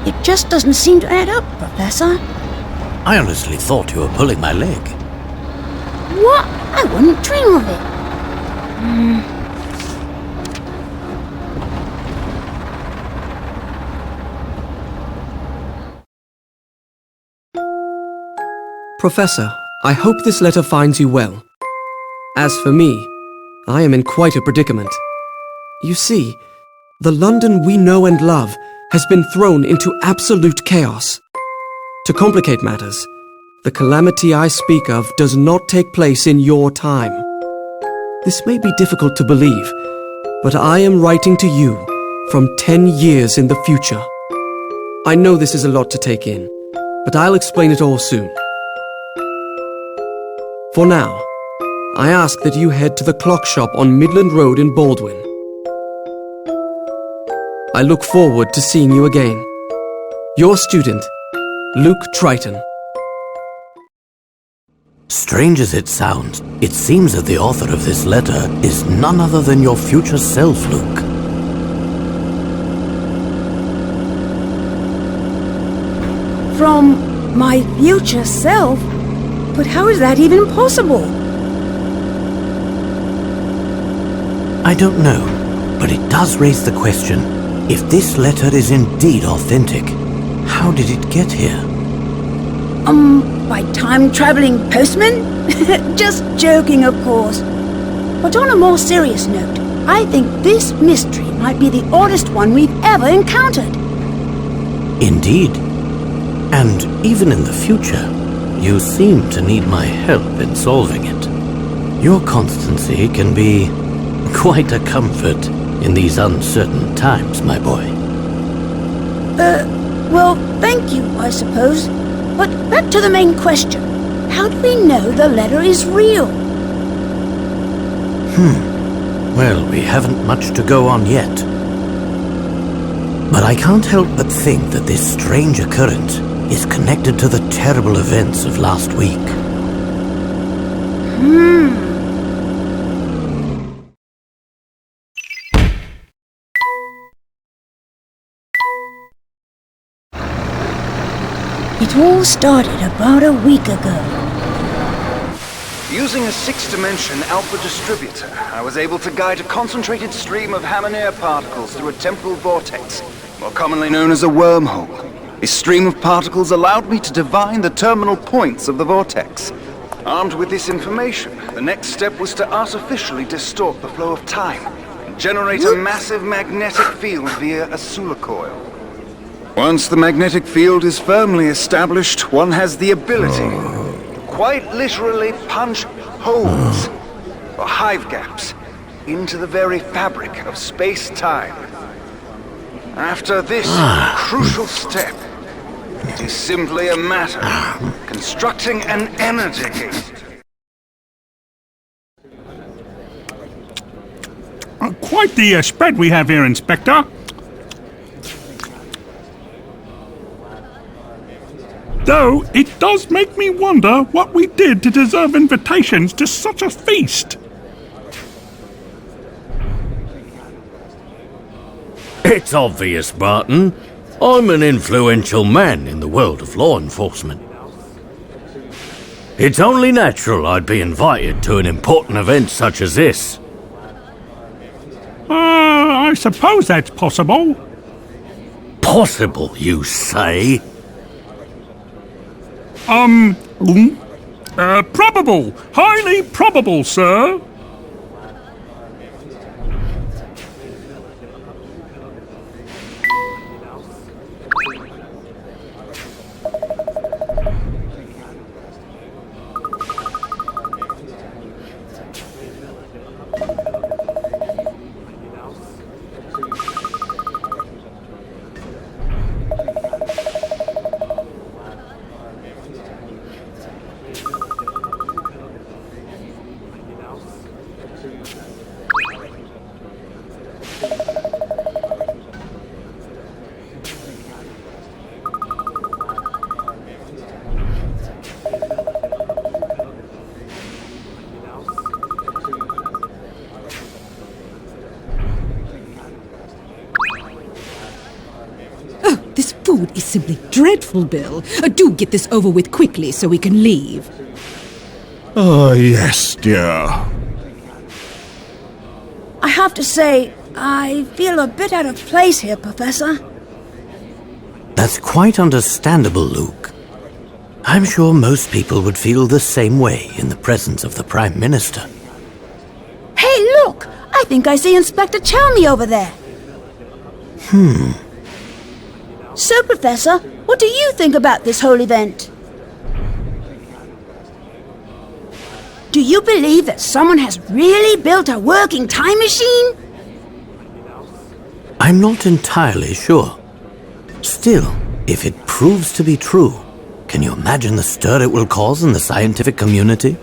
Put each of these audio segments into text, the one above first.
It just doesn't seem to add up, Professor. I honestly thought you were pulling my leg. What? I wouldn't dream of it. Professor, I hope this letter finds you well. As for me, I am in quite a predicament. You see, the London we know and love has been thrown into absolute chaos. To complicate matters, the calamity I speak of does not take place in your time. This may be difficult to believe, but I am writing to you from 10 years in the future. I know this is a lot to take in, but I'll explain it all soon. For now, I ask that you head to the clock shop on Midland Road in Baldwin. I look forward to seeing you again. Your student, Luke Triton. Strange as it sounds, it seems that the author of this letter is none other than your future self, Luke. From my future self? But how is that even possible? I don't know, but it does raise the question, if this letter is indeed authentic, how did it get here? By time-traveling postman? Just joking, of course. But on a more serious note, I think this mystery might be the oddest one we've ever encountered. Indeed. And even in the future, you seem to need my help in solving it. Your constancy can be quite a comfort in these uncertain times, my boy. Well, thank you, I suppose. But back to the main question. How do we know the letter is real? Well, we haven't much to go on yet. But I can't help but think that this strange occurrence is connected to the terrible events of last week. It all started about a week ago. Using a six-dimension alpha distributor, I was able to guide a concentrated stream of Hammer particles through a temporal vortex, more commonly known as a wormhole. This stream of particles allowed me to divine the terminal points of the vortex. Armed with this information, the next step was to artificially distort the flow of time and generate a massive magnetic field via a Sula coil. Once the magnetic field is firmly established, one has the ability to quite literally punch holes or hive gaps into the very fabric of space-time. After this crucial step, it is simply a matter of constructing an energy gate. Quite the spread we have here, Inspector. Though, it does make me wonder what we did to deserve invitations to such a feast. It's obvious, Barton. I'm an influential man in the world of law enforcement. It's only natural I'd be invited to an important event such as this. I suppose that's possible. Possible, you say? Probable. Highly probable, sir. This food is simply dreadful, Bill. Do get this over with quickly so we can leave. Ah, yes, dear. I have to say, I feel a bit out of place here, Professor. That's quite understandable, Luke. I'm sure most people would feel the same way in the presence of the Prime Minister. Hey, look! I think I see Inspector Chelmy over there. So, Professor, what do you think about this whole event? Do you believe that someone has really built a working time machine? I'm not entirely sure. Still, if it proves to be true, can you imagine the stir it will cause in the scientific community?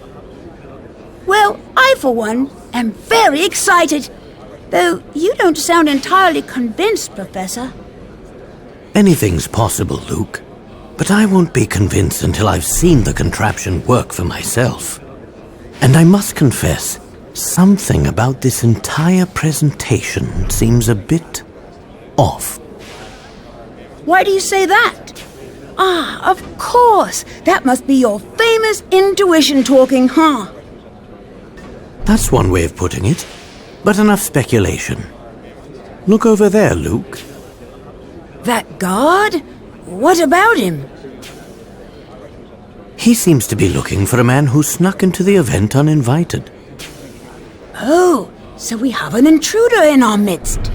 Well, I, for one, am very excited. Though you don't sound entirely convinced, Professor. Anything's possible, Luke. But I won't be convinced until I've seen the contraption work for myself. And I must confess, something about this entire presentation seems a bit off. Why do you say that? Ah, of course. That must be your famous intuition talking, huh? That's one way of putting it, but enough speculation. Look over there, Luke. That guard? What about him? He seems to be looking for a man who snuck into the event uninvited. Oh, so we have an intruder in our midst.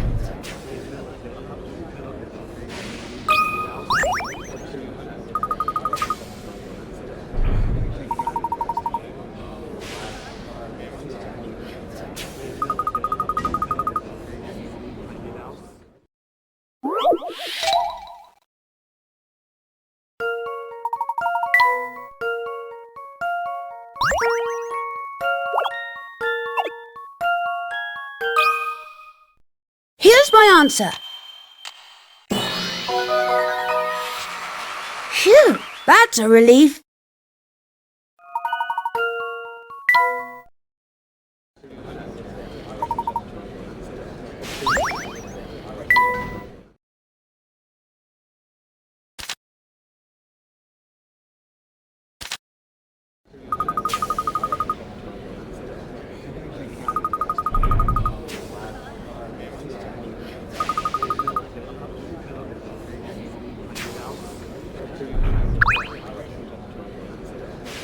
Here's my answer. Phew, that's a relief.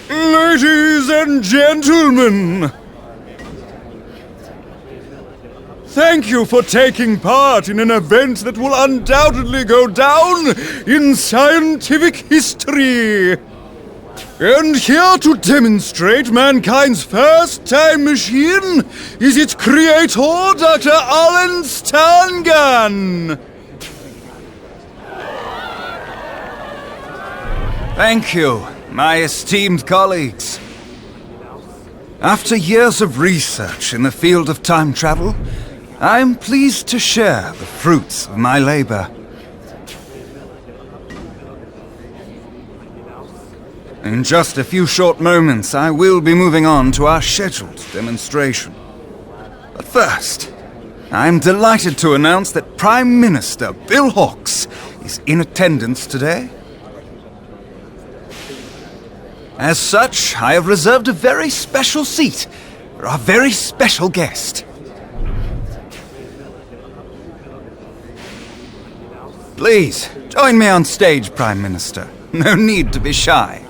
Ladies and gentlemen, thank you for taking part in an event that will undoubtedly go down in scientific history. And here to demonstrate mankind's first time machine is its creator, Dr. Alan Stangan. Thank you, my esteemed colleagues. After years of research in the field of time travel, I am pleased to share the fruits of my labor. In just a few short moments, I will be moving on to our scheduled demonstration. But first, I am delighted to announce that Prime Minister Bill Hawks is in attendance today. As such, I have reserved a very special seat for our very special guest. Please, join me on stage, Prime Minister. No need to be shy.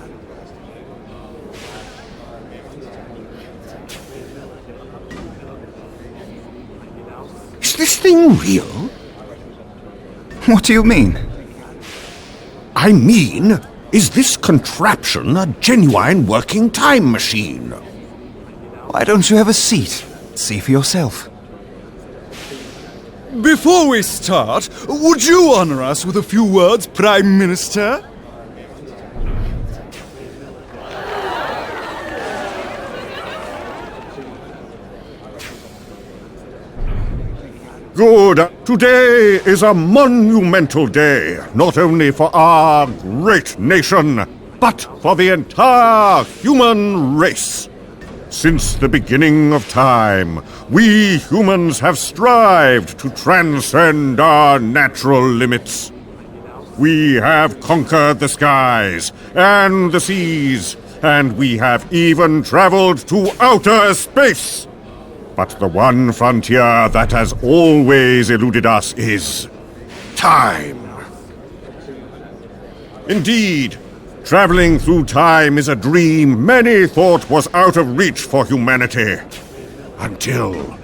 Is this thing real? What do you mean? I mean, is this contraption a genuine working time machine? Why don't you have a seat? See for yourself. Before we start, would you honor us with a few words, Prime Minister? Good. Today is a monumental day, not only for our great nation, but for the entire human race. Since the beginning of time, we humans have strived to transcend our natural limits. We have conquered the skies and the seas, and we have even traveled to outer space. But the one frontier that has always eluded us is time. Indeed, traveling through time is a dream many thought was out of reach for humanity. Until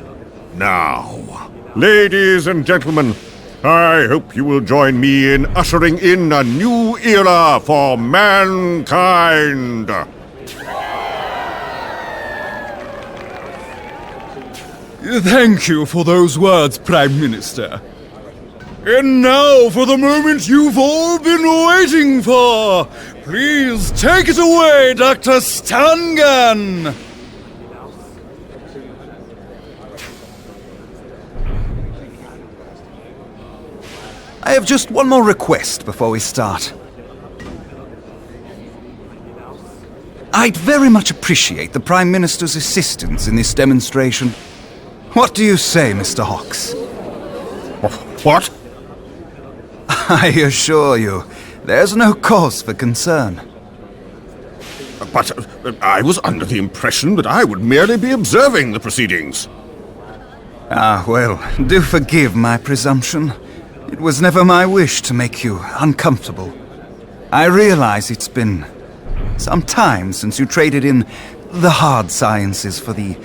now. Ladies and gentlemen, I hope you will join me in ushering in a new era for mankind. Thank you for those words, Prime Minister. And now for the moment you've all been waiting for. Please take it away, Dr. Stangan. I have just one more request before we start. I'd very much appreciate the Prime Minister's assistance in this demonstration. What do you say, Mr. Hawks? What? I assure you, there's no cause for concern. But I was under the impression that I would merely be observing the proceedings. Ah, well, do forgive my presumption. It was never my wish to make you uncomfortable. I realize it's been some time since you traded in the hard sciences for the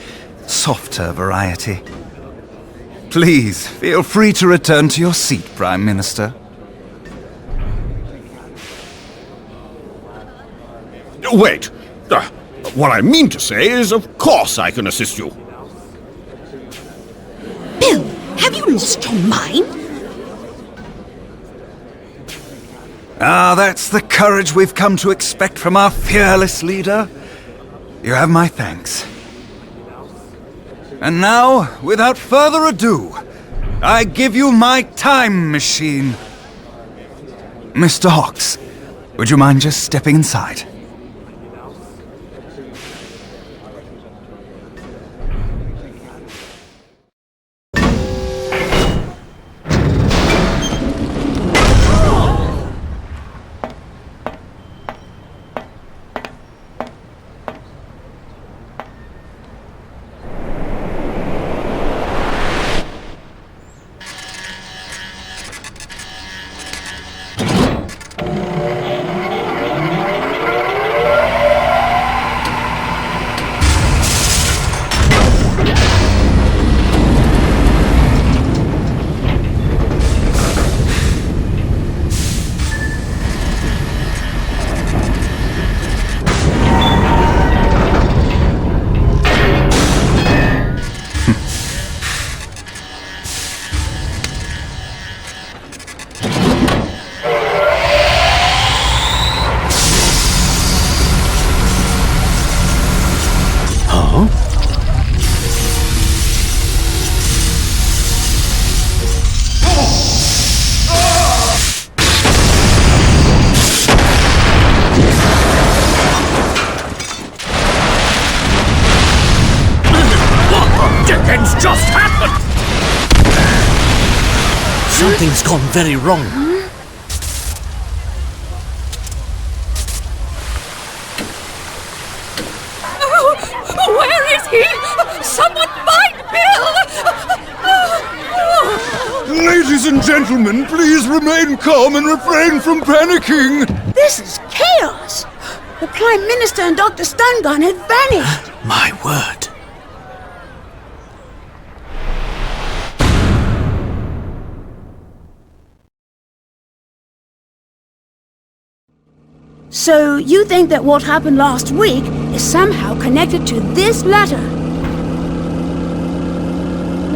softer variety. Please, feel free to return to your seat, Prime Minister. Wait. What I mean to say is, of course I can assist you. Bill, have you lost your mind? Ah, that's the courage we've come to expect from our fearless leader. You have my thanks. And now, without further ado, I give you my time machine. Mr. Hawks, would you mind just stepping inside? Something's gone very wrong. Oh, where is he? Someone find Bill! Ladies and gentlemen, please remain calm and refrain from panicking. This is chaos. The Prime Minister and Dr. Stungun have vanished. My word. So you think that what happened last week is somehow connected to this letter?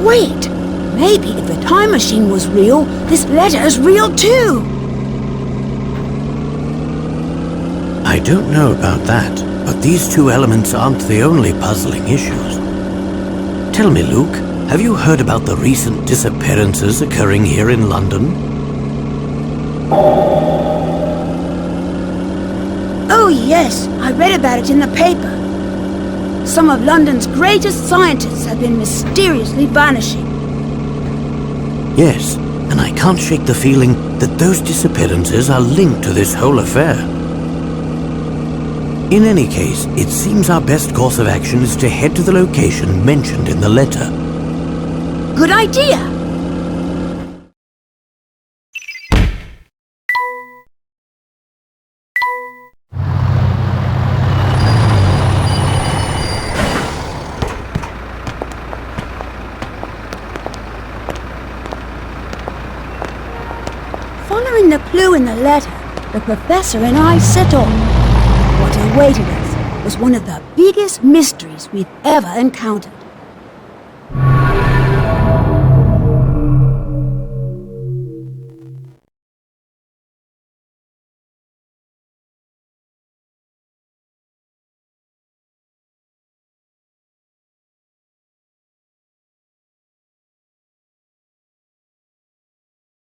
Wait, maybe if the time machine was real, this letter is real too. I don't know about that, but these two elements aren't the only puzzling issues. Tell me, Luke, have you heard about the recent disappearances occurring here in London? Oh yes, I read about it in the paper. Some of London's greatest scientists have been mysteriously vanishing. Yes, and I can't shake the feeling that those disappearances are linked to this whole affair. In any case, it seems our best course of action is to head to the location mentioned in the letter. Good idea! Following the clue in the letter, the professor and I set off. What awaited us was one of the biggest mysteries we've ever encountered.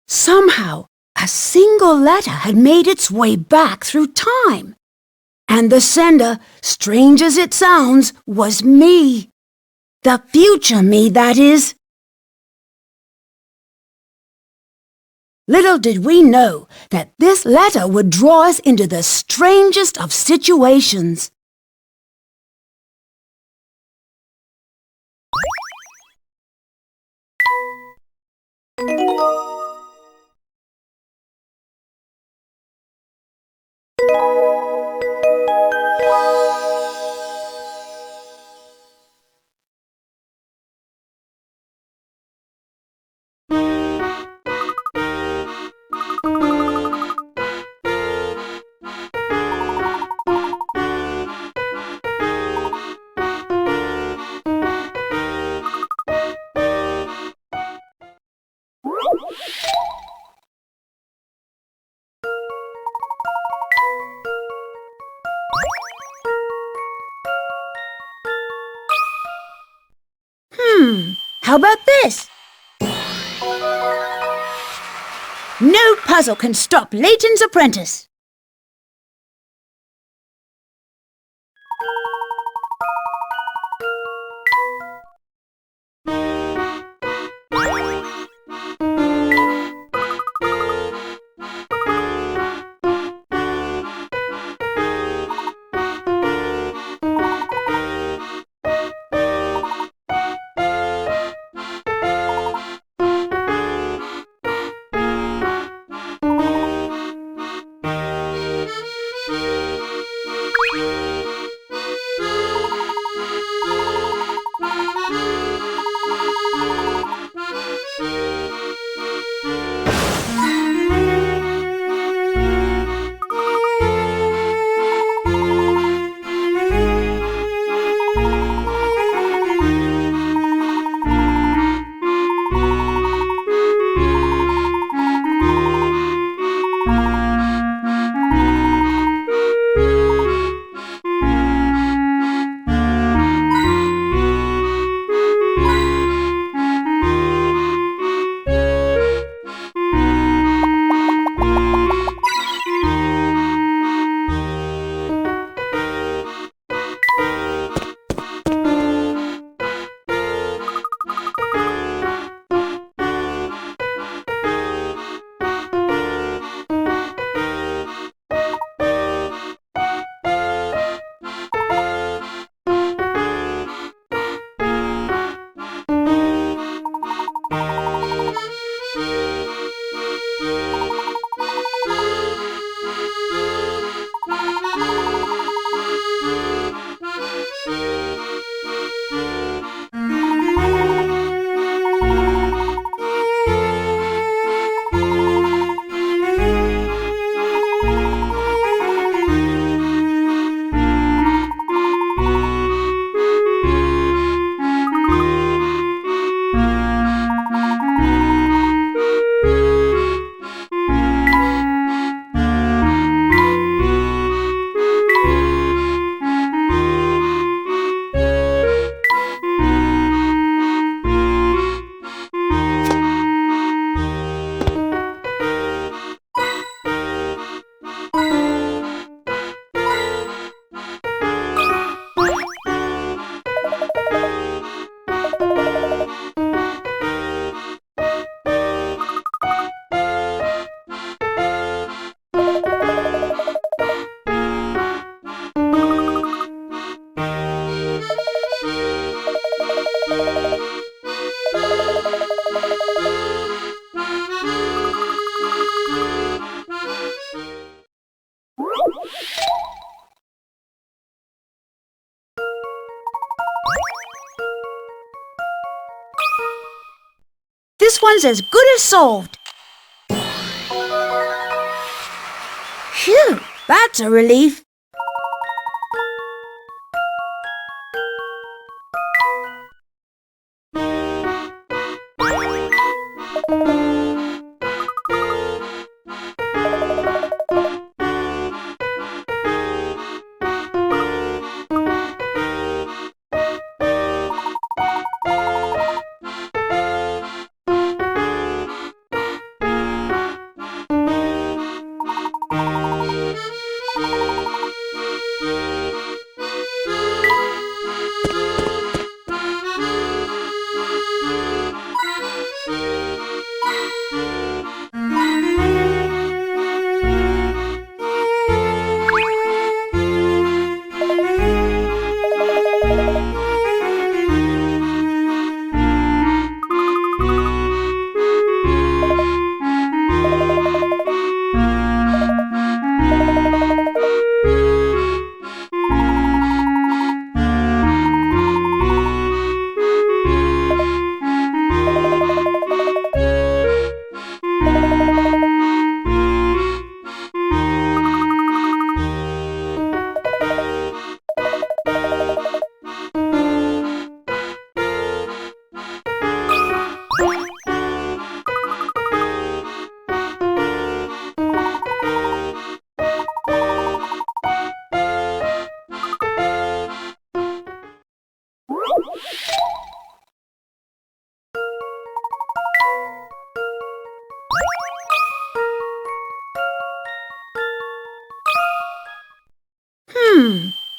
Somehow, a single letter had made its way back through time. And the sender, strange as it sounds, was me. The future me, that is. Little did we know that this letter would draw us into the strangest of situations. How about this? No puzzle can stop Layton's apprentice. This one's as good as solved. Phew, that's a relief.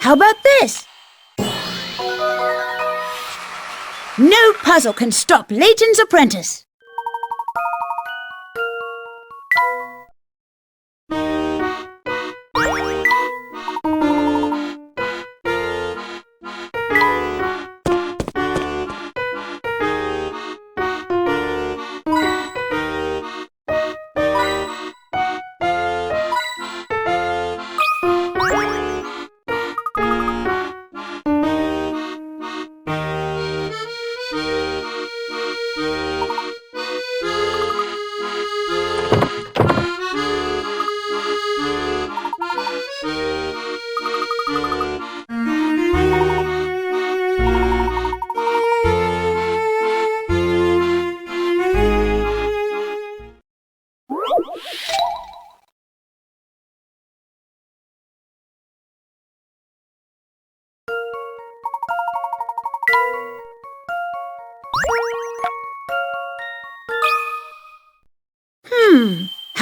How about this? No puzzle can stop Layton's apprentice.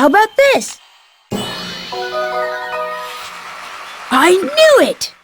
How about this? I knew it!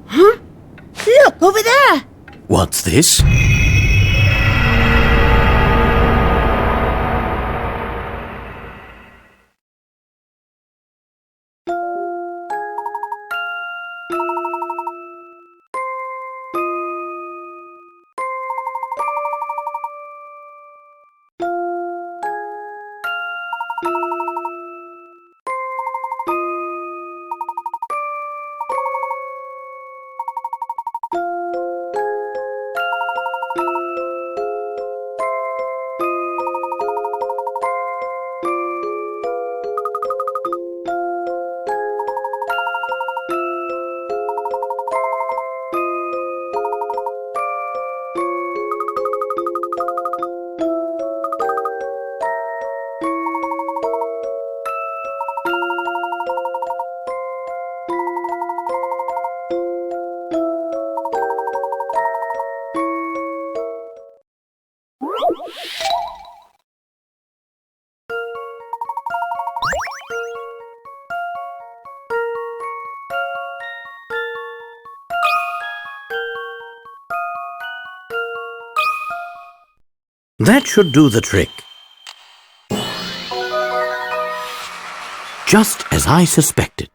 Huh? Look, over there! What's this? That should do the trick. Just as I suspected.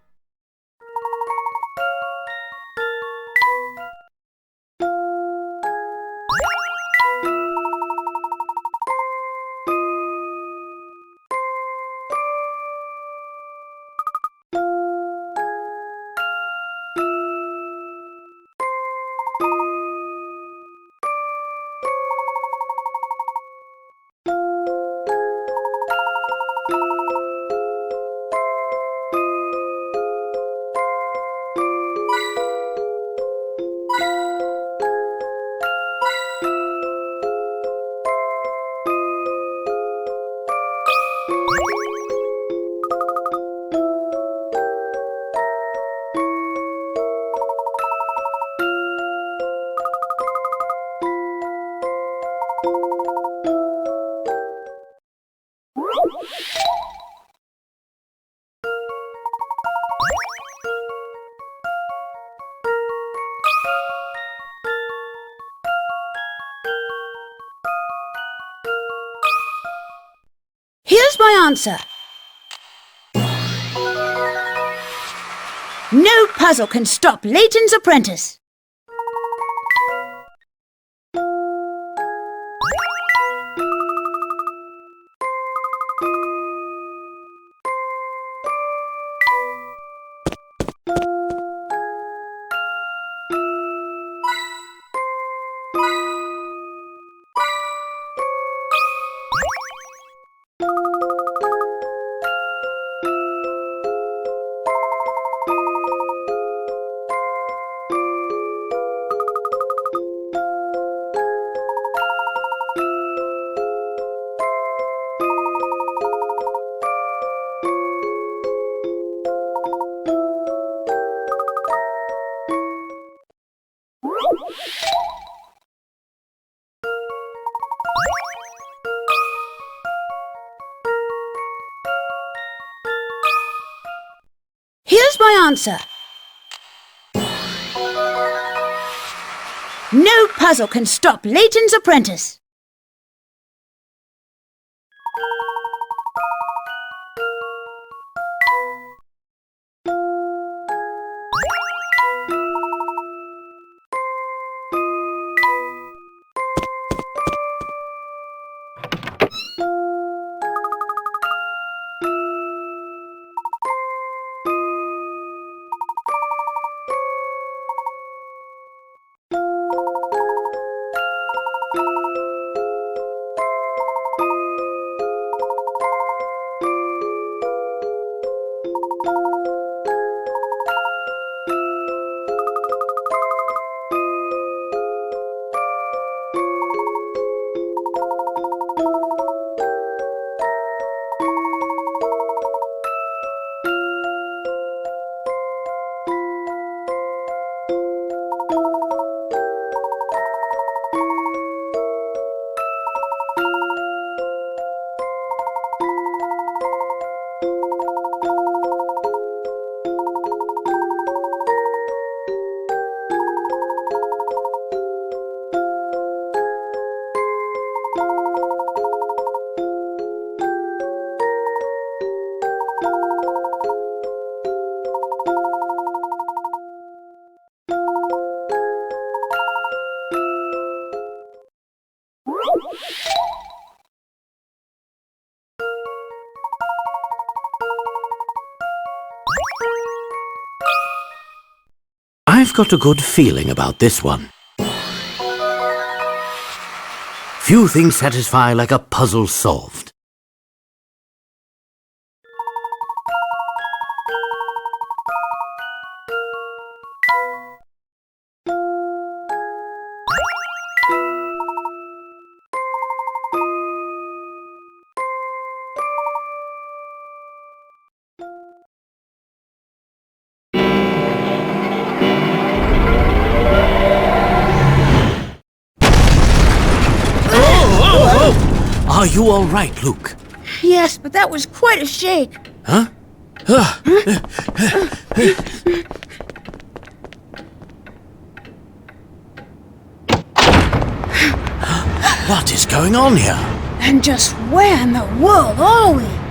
Here's my answer. No puzzle can stop Layton's apprentice. Here's my answer. No puzzle can stop Layton's apprentice. I've got a good feeling about this one. Few things satisfy like a puzzle solved. Are you all right, Luke? Yes, but that was quite a shake. Huh? What is going on here? And just where in the world are we?